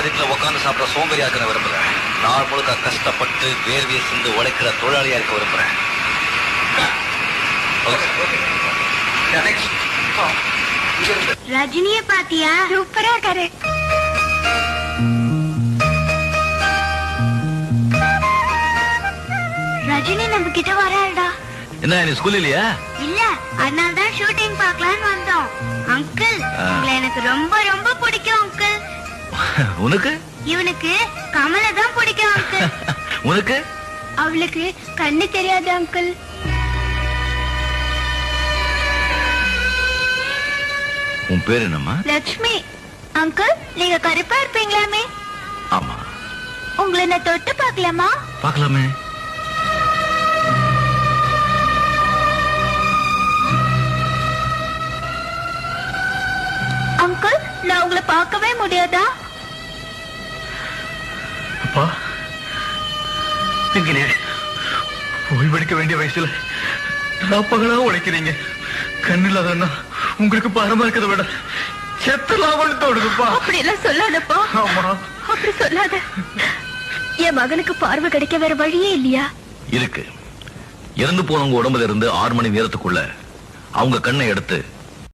சீட்ல உட்காந்து சாப்பிட சோம்பேறியா இருக்க விரும்புறேன். நாள் முழுக்க கஷ்டப்பட்டு வேர்வியை சிந்து உழைக்கிற தொழிலாளியா இருக்க விரும்புறேன். ரஜினிய பாத்தியா? சூப்பரா இருக்காரு. ரஜினி நம்ம கிட்ட வராருடா. என்ன நீ ஸ்கூல் இல்லையா? இல்ல, அதனால தான் ஷூட்டிங் பார்க்கலான்னு வந்தோம். அங்கிள், உங்களை எனக்கு ரொம்ப ரொம்ப பிடிக்கும் அங்கிள். உனக்கு? இவனுக்கு கமலை தான் பிடிக்கும் அங்கிள். உனக்கு? அவளுக்கு கண்ணு தெரியாது அங்கிள். உன் பேர் என்னம்மா? லட்சுமி. அங்கிள், நீங்க கருப்பா இருப்பீங்களாமே? ஆமா. உங்களை நான் தொட்டு பார்க்கலாமா? பார்க்கலாமே. அங்கிள், நான் உங்களை பார்க்கவே முடியாதா? அப்பா, நீங்க ஓய்வெடுக்க வேண்டிய வயசுல பகலா உழைக்கிறீங்க. கண்ணு இல்லாதன்னா உங்களுக்கு பாரமா இருக்கிறத விட செத்தலாமன்னு தோணுதுப்பா. அப்படி எல்லாம் சொல்லாதப்பா. ஆமா, அப்படி சொல்லாத. என் மகனுக்கு பார்வை கிடைக்க வேற வழியே இல்லையா? இருக்கு. இறந்து போனவங்க உடம்புல இருந்து 6 மணி நேரத்துக்குள்ள அவங்க கண்ணை எடுத்து